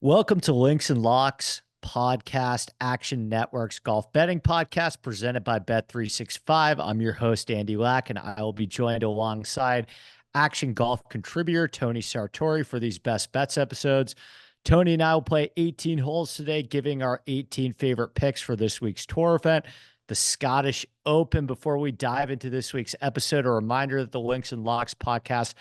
Welcome to Links and Locks Podcast Action Network's golf betting podcast presented by Bet365. I'm your host, Andy Lack, and I will be joined alongside Action Golf contributor Tony Sartori for these best bets episodes. Tony and I will play 18 holes today, giving our 18 favorite picks for this week's tour event, the Scottish Open. Before we dive into this week's episode, a reminder that the Links and Locks podcast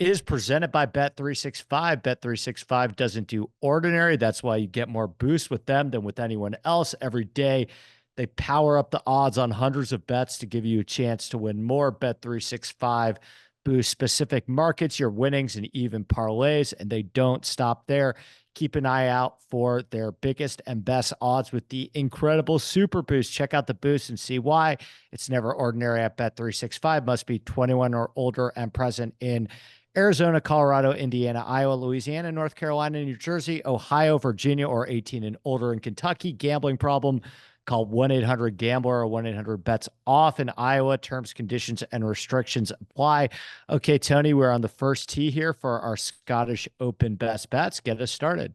is presented by Bet365. Bet365 doesn't do ordinary. That's why you get more boosts with them than with anyone else. Every day, they power up the odds on hundreds of bets to give you a chance to win more. Bet365 boosts specific markets, your winnings, and even parlays, and they don't stop there. Keep an eye out for their biggest and best odds with the incredible Super Boost. Check out the boost and see why. It's never ordinary at Bet365. Must be 21 or older and present in Arizona, Colorado, Indiana, Iowa, Louisiana, North Carolina, New Jersey, Ohio, Virginia, or 18 and older in Kentucky. Gambling problem? Call 1-800-GAMBLER or 1-800-BETS-OFF. In Iowa, terms, conditions, and restrictions apply. Okay, Tony, we're on the first tee here for our Scottish Open best bets. Get us started.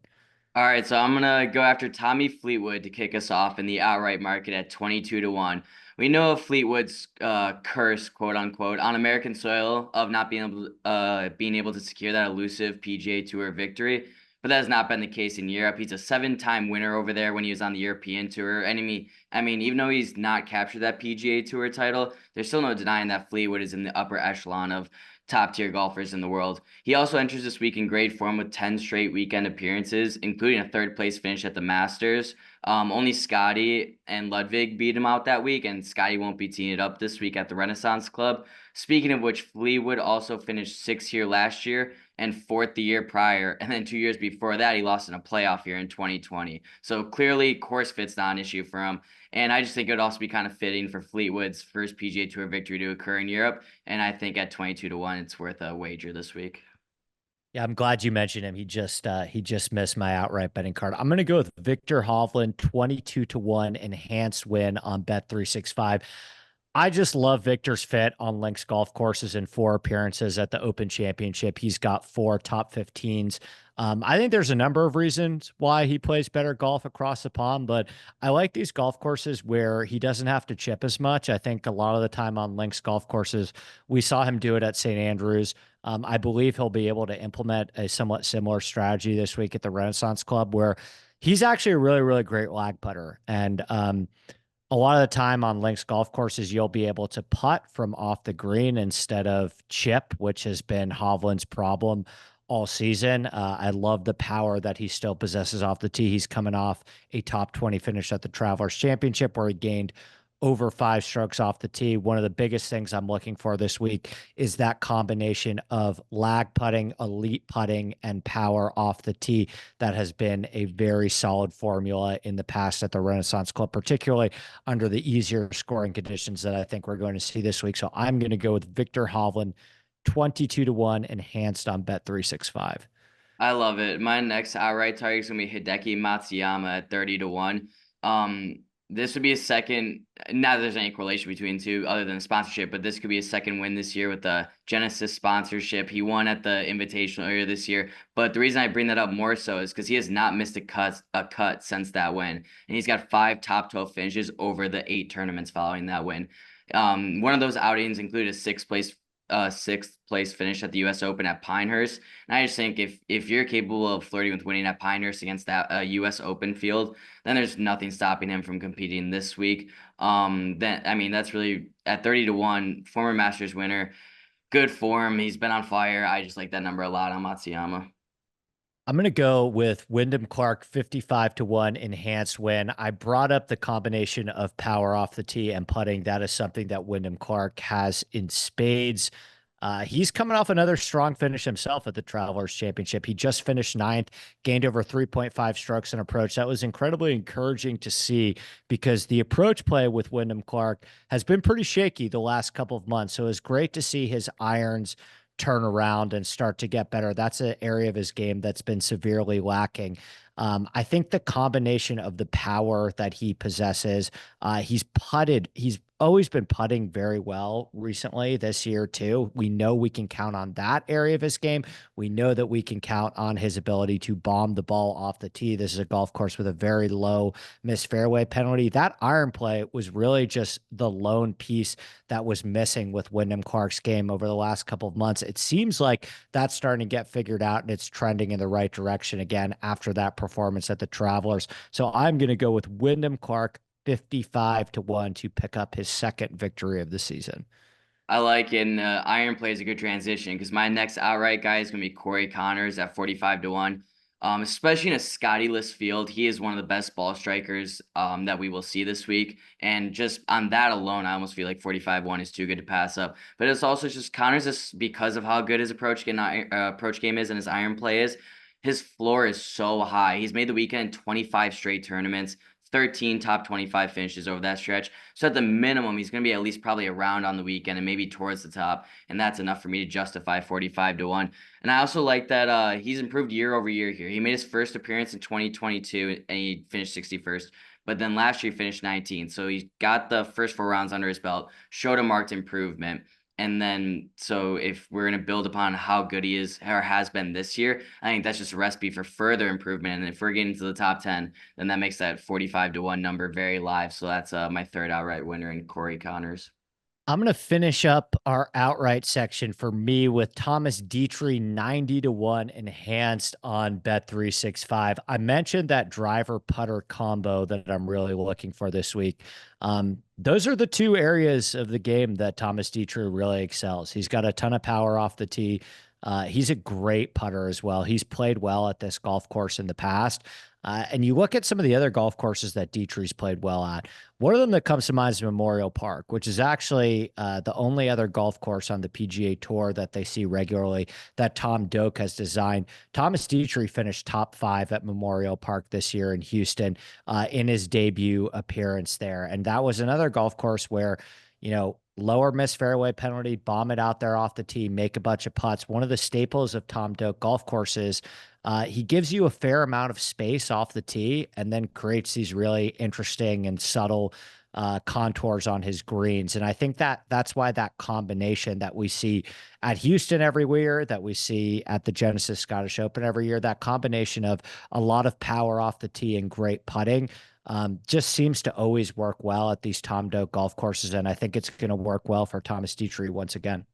All right, so I'm going to go after Tommy Fleetwood to kick us off in the outright market at 22-1. We know of Fleetwood's curse, quote unquote, on American soil of not being able to secure that elusive PGA Tour victory, but that has not been the case in Europe. He's a 7-time winner over there when he was on the European Tour. And even though he's not captured that PGA Tour title, there's still no denying that Fleetwood is in the upper echelon of top-tier golfers in the world. He also enters this week in great form with 10 straight weekend appearances, including a third-place finish at the Masters. Only Scotty and Ludwig beat him out that week, and Scotty won't be teeing it up this week at the Renaissance Club. Speaking of which, Fleetwood also finished 6th here last year and 4th the year prior, and then 2 years before that, he lost in a playoff here in 2020. So clearly, course fit's not an issue for him. And I just think it would also be kind of fitting for Fleetwood's first PGA Tour victory to occur in Europe. And I think at 22-1, it's worth a wager this week. Yeah, I'm glad you mentioned him. He just missed my outright betting card. I'm going to go with Viktor Hovland, 22-1 enhanced win on Bet365. I just love Victor's fit on links golf courses in 4 appearances at the Open Championship. He's got 4 top 15s. I think there's a number of reasons why he plays better golf across the pond, but I like these golf courses where he doesn't have to chip as much. I think a lot of the time on links golf courses, we saw him do it at St. Andrews. I believe he'll be able to implement a somewhat similar strategy this week at the Renaissance Club, where he's actually a really, really great lag putter. And a lot of the time on links golf courses, you'll be able to putt from off the green instead of chip, which has been Hovland's problem all season. I love the power that he still possesses off the tee. He's coming off a top 20 finish at the Travelers Championship where he gained over 5 strokes off the tee. One of the biggest things I'm looking for this week is that combination of lag putting, elite putting, and power off the tee. That has been a very solid formula in the past at the Renaissance Club, particularly under the easier scoring conditions that I think we're going to see this week. So I'm going to go with Viktor Hovland, 22-1 enhanced on Bet365. I love it. My next outright target is going to be Hideki Matsuyama at 30-1. This would be a second, not that there's any correlation between the two other than the sponsorship, but this could be a second win this year with the Genesis sponsorship. He won at the Invitational earlier this year. But the reason I bring that up more so is because he has not missed a cut since that win. And he's got 5 top 12 finishes over the 8 tournaments following that win. One of those outings included a 6th place finish at the U.S. Open at Pinehurst. And I just think if you're capable of flirting with winning at Pinehurst against that U.S. Open field, then there's nothing stopping him from competing this week. That's really at 30-1, former Masters winner, good form. He's been on fire. I just like that number a lot on Matsuyama. I'm going to go with Wyndham Clark, 55-1 enhanced win. I brought up the combination of power off the tee and putting. That is something that Wyndham Clark has in spades. He's coming off another strong finish himself at the Travelers Championship. He just finished 9th, gained over 3.5 strokes in approach. That was incredibly encouraging to see because the approach play with Wyndham Clark has been pretty shaky the last couple of months. So it was great to see his irons turn around and start to get better. That's an area of his game that's been severely lacking. I think the combination of the power that he possesses, he's always been putting very well recently this year too. We know we can count on that area of his game. We know that we can count on his ability to bomb the ball off the tee. This is a golf course with a very low missed fairway penalty. That iron play was really just the lone piece that was missing with Wyndham Clark's game over the last couple of months. It seems like that's starting to get figured out and it's trending in the right direction again after that performance at the Travelers. So I'm going to go with Wyndham Clark 55 to 1 to pick up his second victory of the season. I like it. And iron play is a good transition because my next outright guy is going to be Corey Connors at 45 to 1. Especially in a Scotty-less field, he is one of the best ball strikers that we will see this week. And just on that alone, I almost feel like 45-1 is too good to pass up. But it's also just Connors is because of how good his approach game is and his iron play is. His floor is so high. He's made the weekend in 25 straight tournaments. 13 top 25 finishes over that stretch. So at the minimum, he's going to be at least probably around on the weekend and maybe towards the top. And that's enough for me to justify 45 to 1. And I also like that he's improved year over year here. He made his first appearance in 2022 and he finished 61st. But then last year he finished 19th. So he got the first 4 rounds under his belt, showed a marked improvement. And then, so if we're going to build upon how good he is or has been this year, I think that's just a recipe for further improvement. And if we're getting to the top 10, then that makes that 45 to 1 number very live. So that's my third outright winner in Corey Connors. I'm going to finish up our outright section for me with Thomas Detry 90 to 1 enhanced on Bet365. I mentioned that driver putter combo that I'm really looking for this week. Those are the two areas of the game that Thomas Detry really excels. He's got a ton of power off the tee. He's a great putter as well. He's played well at this golf course in the past. And you look at some of the other golf courses that Detry's played well at. One of them that comes to mind is Memorial Park, which is actually the only other golf course on the PGA Tour that they see regularly that Tom Doak has designed. Thomas Detry finished top 5 at Memorial Park this year in Houston in his debut appearance there. And that was another golf course where, lower missed fairway penalty, bomb it out there off the tee, make a bunch of putts. One of the staples of Tom Doak golf courses, he gives you a fair amount of space off the tee and then creates these really interesting and subtle contours on his greens. And I think that's why that combination that we see at Houston every year, that we see at the Genesis Scottish Open every year, that combination of a lot of power off the tee and great putting, just seems to always work well at these Tom Doak golf courses. And I think it's going to work well for Thomas Detry once again.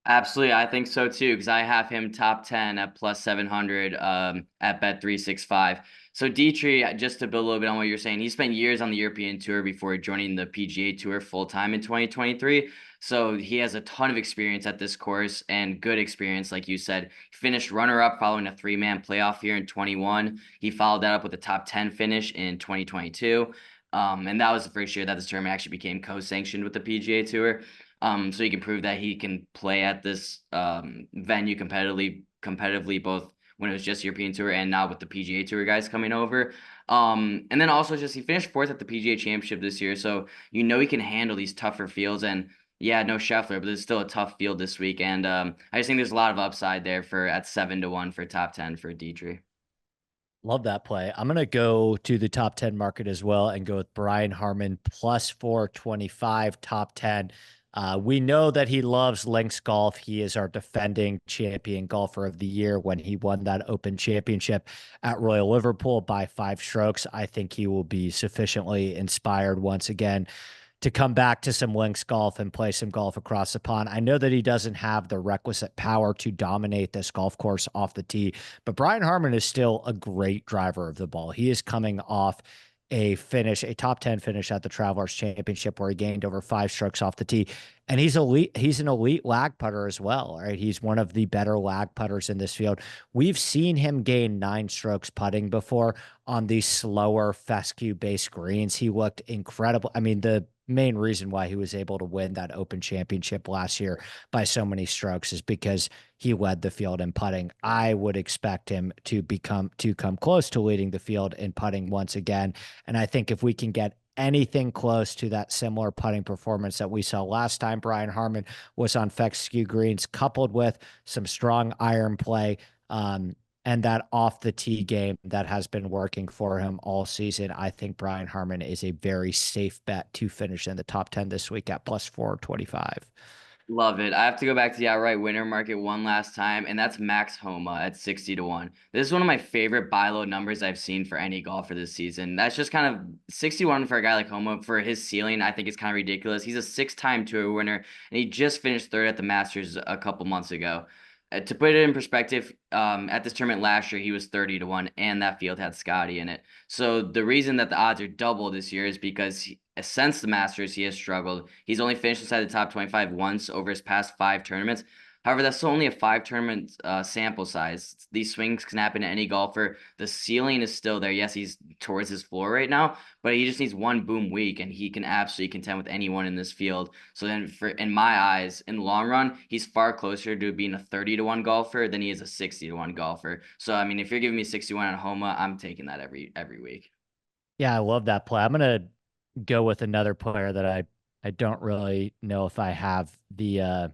Absolutely. I think so too, because I have him top 10 at plus 700 at Bet365. So Detry, just to build a little bit on what you're saying, he spent years on the European Tour before joining the PGA Tour full-time in 2023. So he has a ton of experience at this course and good experience, like you said. He finished runner-up following a 3-man playoff here in 21. He followed that up with a top 10 finish in 2022. And that was the first year that this tournament actually became co-sanctioned with the PGA Tour. So he can prove that he can play at this venue competitively, both when it was just European Tour and now with the PGA Tour guys coming over. And then also just he finished 4th at the PGA Championship this year, so he can handle these tougher fields. And yeah, no Scheffler, but it's still a tough field this week. And I just think there's a lot of upside there for at 7 to 1 for top 10 for Detry. Love that play. I'm going to go to the top 10 market as well and go with Brian Harman plus 425 top 10. We know that he loves links golf. He is our defending champion golfer of the year when he won that Open Championship at Royal Liverpool by 5 strokes. I think he will be sufficiently inspired once again to come back to some links golf and play some golf across the pond. I know that he doesn't have the requisite power to dominate this golf course off the tee, but Brian Harman is still a great driver of the ball. He is coming off a top 10 finish at the Travelers Championship where he gained over 5 strokes off the tee. And he's elite. He's an elite lag putter as well, right? He's one of the better lag putters in this field. We've seen him gain 9 strokes putting before on these slower fescue-based greens. He looked incredible. I mean, the main reason why he was able to win that Open Championship last year by so many strokes is because he led the field in putting. I would expect him to come close to leading the field in putting once again. And I think if we can get anything close to that similar putting performance that we saw last time Brian Harman was on fescue greens, coupled with some strong iron play, and that off the tee game that has been working for him all season, I think Brian Harman is a very safe bet to finish in the top 10 this week at plus 425. Love it. I have to go back to the outright winner market one last time, and that's Max Homa at 60 to 1. This is one of my favorite buy low numbers I've seen for any golfer this season. That's just kind of 61 for a guy like Homa for his ceiling. I think it's kind of ridiculous. He's a 6-time tour winner, and he just finished third at the Masters a couple months ago. To put it in perspective, at this tournament last year, he was 30 to 1, and that field had Scotty in it. So the reason that the odds are double this year is because since the Masters, he has struggled. He's only finished inside the top 25 once over his past 5 tournaments. However, that's still only a 5-tournament sample size. These swings can happen to any golfer. The ceiling is still there. Yes, he's towards his floor right now, but he just needs one boom week, and he can absolutely contend with anyone in this field. So then, in my eyes, in the long run, he's far closer to being a 30 to 1 golfer than he is a 60 to 1 golfer. So I mean, if you're giving me 61 on Homa, I'm taking that every week. Yeah, I love that play. I'm gonna go with another player that I don't really know if I have the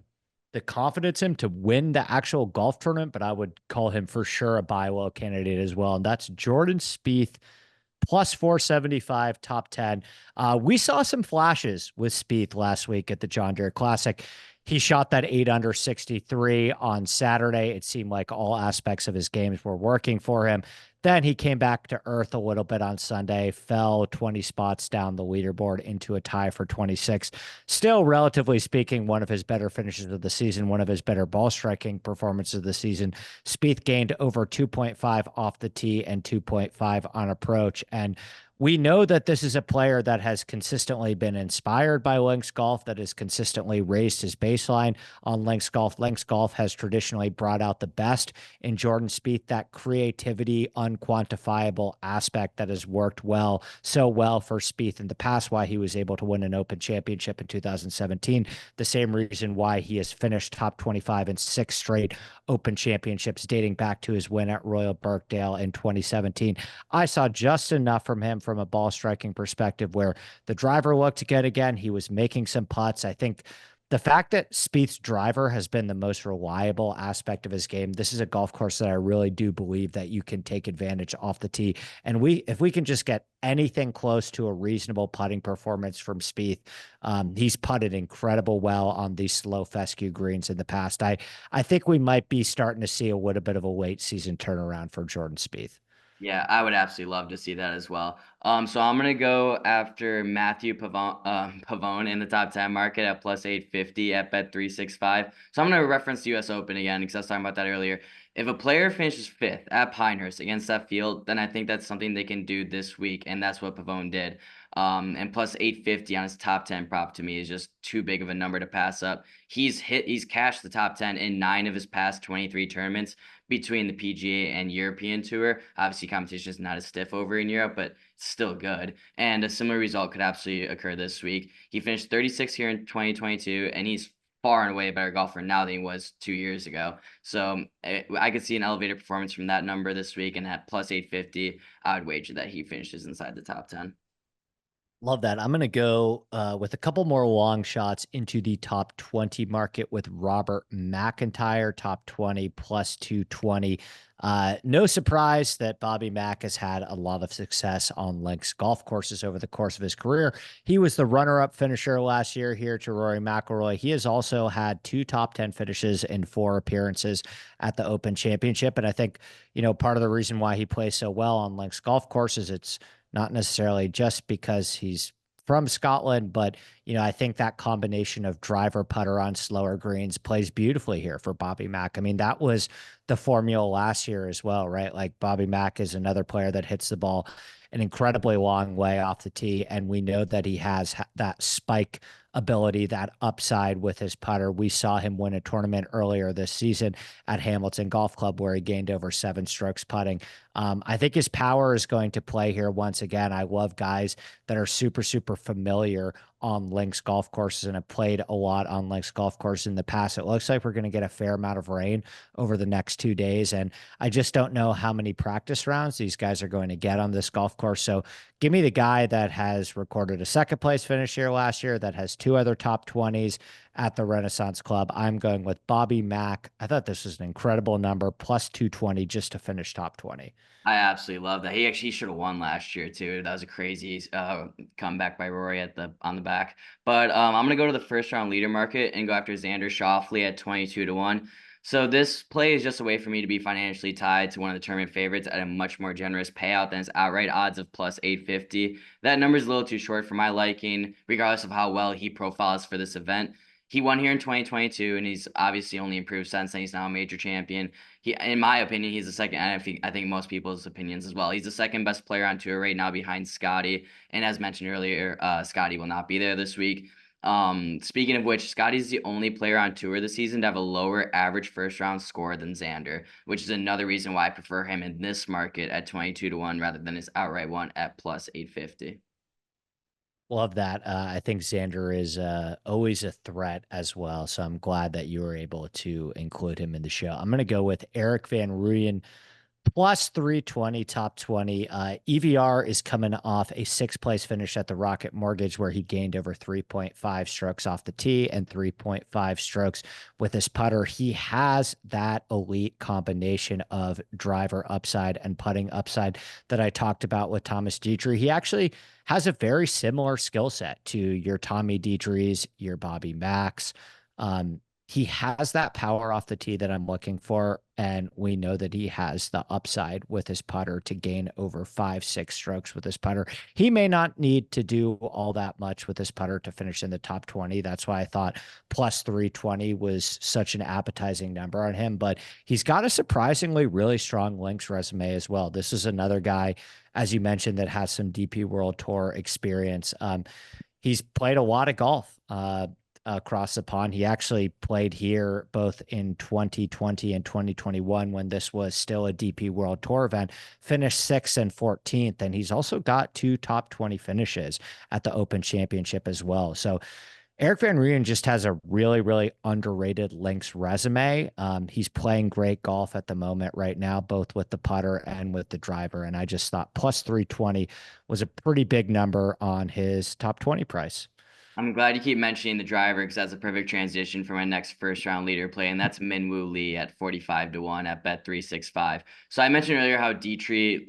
confidence in to win the actual golf tournament, but I would call him for sure a buy low candidate as well. And that's Jordan Spieth plus 475 top 10. We saw some flashes with Spieth last week at the John Deere Classic. He shot that 8 under 63 on Saturday. It seemed like all aspects of his games were working for him. Then he came back to earth a little bit on Sunday, fell 20 spots down the leaderboard into a tie for 26. Still, relatively speaking, one of his better finishes of the season, one of his better ball striking performances of the season. Spieth gained over 2.5 off the tee and 2.5 on approach. And we know that this is a player that has consistently been inspired by links golf, that has consistently raised his baseline on links golf. Links golf has traditionally brought out the best in Jordan Spieth, that creativity, unquantifiable aspect that has worked so well for Spieth in the past, why he was able to win an Open Championship in 2017. The same reason why he has finished top 25 in 6 straight Open Championships dating back to his win at Royal Birkdale in 2017. I saw just enough from him from a ball striking perspective where the driver looked good again. He was making some putts. I think the fact that Spieth's driver has been the most reliable aspect of his game, this is a golf course that I really do believe that you can take advantage off the tee. And if we can just get anything close to a reasonable putting performance from Spieth, he's putted incredible well on these slow fescue greens in the past. I think we might be starting to see a little bit of a late season turnaround for Jordan Spieth. Yeah, I would absolutely love to see that as well. So I'm gonna go after Matthieu Pavon, Pavon in the top 10 market at plus 850 at bet 365. So I'm gonna reference the U.S. Open again because I was talking about that earlier. If a player finishes 5th at Pinehurst against that field, then I think that's something they can do this week, and that's what Pavon did. And plus 850 on his top 10 prop to me is just too big of a number to pass up. He's cashed the top 10 in 9 of his past 23 tournaments between the PGA and European Tour. Obviously, competition is not as stiff over in Europe, but it's still good. And a similar result could absolutely occur this week. He finished 36 here in 2022, and he's far and away a better golfer now than he was 2 years ago. So I could see an elevated performance from that number this week, and at plus 850, I would wager that he finishes inside the top 10. Love that. I'm going to go with a couple more long shots into the top 20 market with Robert MacIntyre, top 20 plus 220. No surprise that Bobby Mack has had a lot of success on links golf courses over the course of his career. He was the runner-up finisher last year here to Rory McIlroy. He has also had 2 top 10 finishes in 4 appearances at the Open Championship. And I think, part of the reason why he plays so well on links golf courses, it's not necessarily just because he's from Scotland, but I think that combination of driver putter on slower greens plays beautifully here for Bobby Mack. I mean, that was the formula last year as well, right? Like Bobby Mack is another player that hits the ball an incredibly long way off the tee, and we know that he has that spike ability, that upside with his putter. We saw him win a tournament earlier this season at Hamilton Golf Club where he gained over 7 strokes putting. I think his power is going to play here once again. I love guys that are super, super familiar on links golf courses and have played a lot on links golf courses in the past. It looks like we're going to get a fair amount of rain over the next 2 days. And I just don't know how many practice rounds these guys are going to get on this golf course. So give me the guy that has recorded a second place finish here last year, that has 2 other top 20s at the Renaissance Club. I'm going with Bobby Mack. I thought this was an incredible number, plus 220 just to finish top 20. I absolutely love that. He actually should have won last year too. That was a crazy comeback by Rory on the back. But I'm gonna go to the first round leader market and go after Xander Schauffele at 22-1. So this play is just a way for me to be financially tied to one of the tournament favorites at a much more generous payout than his outright odds of plus 850. That number is a little too short for my liking, regardless of how well he profiles for this event. He won here in 2022, and he's obviously only improved since then. He's now a major champion. In my opinion, he's the second, and I think most people's opinions as well. He's the second best player on tour right now behind Scotty. And as mentioned earlier, Scotty will not be there this week. Speaking of which, Scotty's the only player on tour this season to have a lower average first round score than Xander, which is another reason why I prefer him in this market at 22-1 rather than his outright one at plus 850. Love that. I think Xander is always a threat as well. So I'm glad that you were able to include him in the show. I'm going to go with Erik Van Rooyen plus 320 top 20. EVR is coming off a sixth place finish at the Rocket Mortgage where he gained over 3.5 strokes off the tee and 3.5 strokes with his putter. He has that elite combination of driver upside and putting upside that I talked about with Thomas Detry. He actually has a very similar skill set to your Tommy Detry's, your Bobby Macks. He has that power off the tee that I'm looking for. And we know that he has the upside with his putter to gain over 5-6 strokes with his putter. He may not need to do all that much with his putter to finish in the top 20. That's why I thought plus 320 was such an appetizing number on him. But he's got a surprisingly really strong links resume as well. This is another guy, as you mentioned, that has some DP World Tour experience. He's played a lot of golf. Across the pond. He actually played here both in 2020 and 2021 when this was still a DP World Tour event, finished 6th and 14th. And he's also got 2 top 20 finishes at the Open Championship as well. So Erik Van Rooyen just has a really, really underrated links resume. He's playing great golf at the moment right now, both with the putter and with the driver. And I just thought plus 320 was a pretty big number on his top 20 price. I'm glad you keep mentioning the driver because that's a perfect transition for my next first round leader play, and that's Minwoo Lee at 45-1 at Bet365. So I mentioned earlier how Detry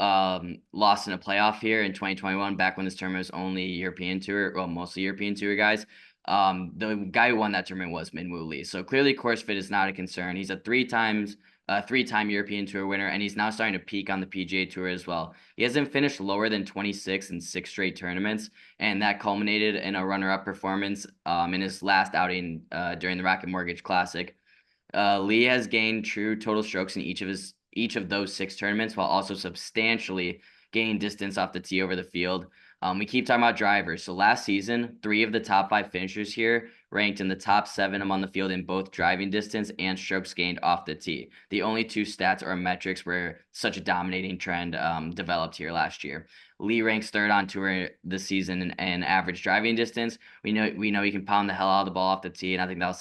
lost in a playoff here in 2021, back when this tournament was only European Tour, well, mostly European Tour guys. The guy who won that tournament was Minwoo Lee. So clearly course fit is not a concern. He's a three-time European Tour winner, and he's now starting to peak on the PGA Tour as well. He hasn't finished lower than 26 in 6 straight tournaments, and that culminated in a runner-up performance in his last outing during the Rocket Mortgage Classic. Lee has gained true total strokes in each of those 6 tournaments, while also substantially gaining distance off the tee over the field. We keep talking about drivers. So last season, 3 of the top 5 finishers here ranked in the top 7 among the field in both driving distance and strokes gained off the tee. The only 2 stats or metrics where such a dominating trend developed here last year. Lee ranks 3rd on tour this season in average driving distance. We know he can pound the hell out of the ball off the tee, and I think that'll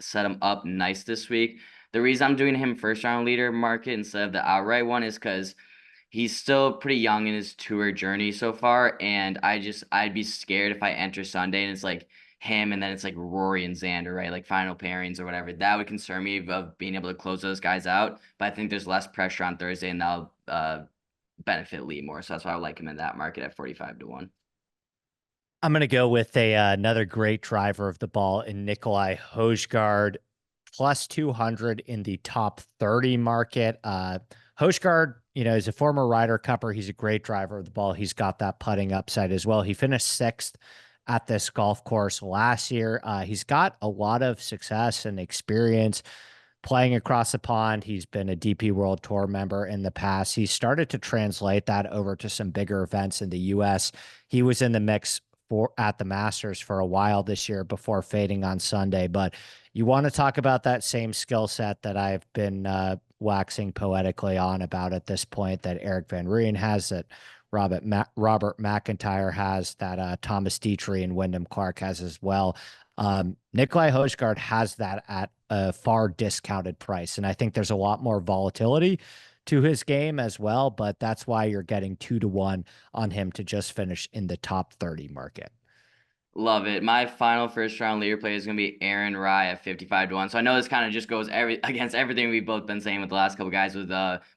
set him up nice this week. The reason I'm doing him first round leader market instead of the outright one is because he's still pretty young in his tour journey so far, and I'd be scared if I enter Sunday and it's like him and then it's like Rory and Xander, right? Like final pairings or whatever. That would concern me of being able to close those guys out. But I think there's less pressure on Thursday, and that'll benefit Lee more. So that's why I like him in that market at 45-1. I'm going to go with another great driver of the ball in Nicolai Hojgaard, plus 200 in the top 30 market. Hojgaard, is a former Ryder Cupper. He's a great driver of the ball. He's got that putting upside as well. He finished 6th at this golf course last year. He's got a lot of success and experience playing across the pond. He's been a DP World Tour member in the past. He started to translate that over to some bigger events in the U.S. He was in the mix at the Masters for a while this year before fading on Sunday. But you want to talk about that same skill set that I've been waxing poetically on about at this point, that Erik Van Rooyen has, that Robert MacIntyre has, that Thomas Detry and Wyndham Clark has as well. Nicolai Hojgaard has that at a far discounted price. And I think there's a lot more volatility to his game as well, but that's why you're getting 2-1 on him to just finish in the top 30 market. Love it. My final first round leader play is going to be Aaron Rye at 55 to 1. So I know this kind of just goes against everything we've both been saying with the last couple guys with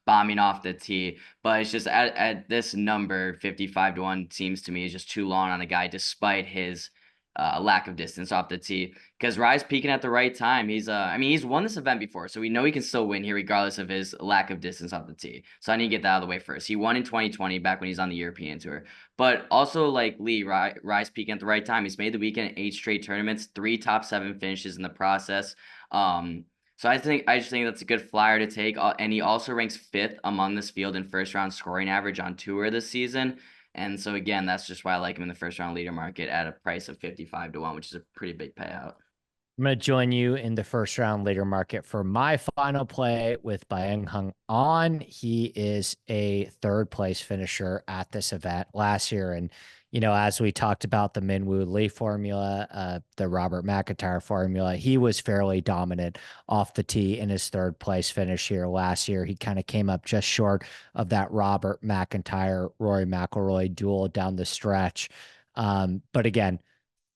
bombing off the tee. But it's just at this number, 55 to 1 seems to me is just too long on a guy despite his lack of distance off the tee. Because Rye's peaking at the right time. He's won this event before, so we know he can still win here regardless of his lack of distance off the tee. So I need to get that out of the way first. He won in 2020 back when he's on the European Tour. But also, like Lee, Rye's peaking at the right time. He's made the weekend 8 straight tournaments, 3 top 7 finishes in the process. So I just think that's a good flyer to take. And he also ranks 5th among this field in first round scoring average on tour this season. And so again, that's just why I like him in the first round leader market at a price of 55 to 1, which is a pretty big payout. I'm going to join you in the first round later market for my final play with Byung Hung An. He is a third place finisher at this event last year. And, as we talked about the Minwoo Lee formula, the Robert MacIntyre formula, he was fairly dominant off the tee in his third place finish here last year. He kind of came up just short of that Robert MacIntyre, Rory McIlroy duel down the stretch. But again,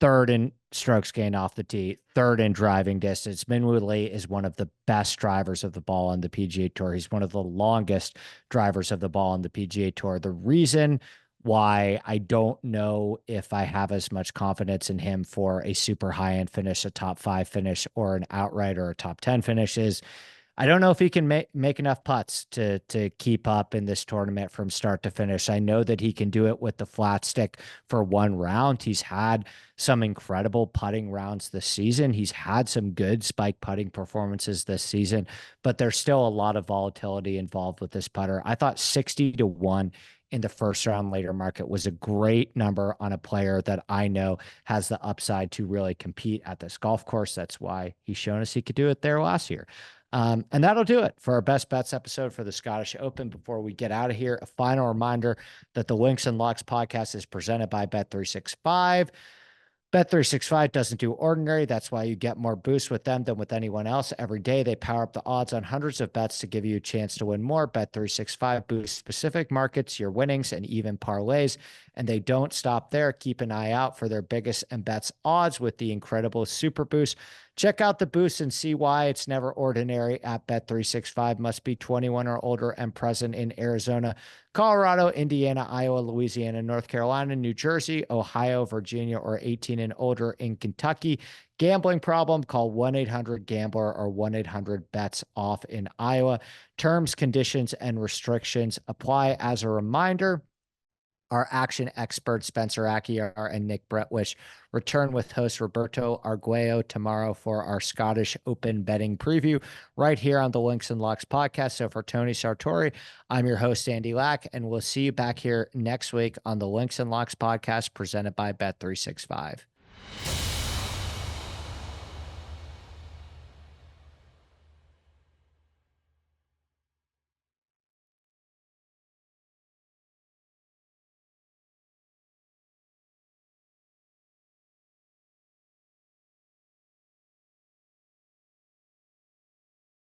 third in strokes gained off the tee, third in driving distance. Minwoo Lee is one of the best drivers of the ball on the PGA Tour. He's one of the longest drivers of the ball on the PGA Tour. The reason why I don't know if I have as much confidence in him for a super high-end finish, a top 5 finish, or an outright or a top 10 finish is I don't know if he can make enough putts to keep up in this tournament from start to finish. I know that he can do it with the flat stick for one round. He's had some incredible putting rounds this season. He's had some good spike putting performances this season, but there's still a lot of volatility involved with this putter. I thought 60 to 1 in the first round later market was a great number on a player that I know has the upside to really compete at this golf course. That's why he's shown us he could do it there last year. And that'll do it for our best bets episode for the Scottish Open. Before we get out of here, a final reminder that the Links and Locks podcast is presented by Bet365. Bet365 doesn't do ordinary. That's why you get more boosts with them than with anyone else. Every day, they power up the odds on hundreds of bets to give you a chance to win more. Bet365 boosts specific markets, your winnings, and even parlays. And they don't stop there. Keep an eye out for their biggest and bets odds with the incredible Super Boost. Check out the boost and see why it's never ordinary at Bet365. Must be 21 or older and present in Arizona, Colorado, Indiana, Iowa, Louisiana, North Carolina, New Jersey, Ohio, Virginia, or 18 and older in Kentucky. Gambling problem? Call 1-800-GAMBLER or 1-800-BETS-OFF in Iowa. Terms, conditions, and restrictions apply. As a reminder, our action experts, Spencer Aguiar and Nick Bretwish, return with host Roberto Arguello tomorrow for our Scottish Open betting preview right here on the Links and Locks podcast. So for Tony Sartori, I'm your host, Andy Lack, and we'll see you back here next week on the Links and Locks podcast presented by Bet365.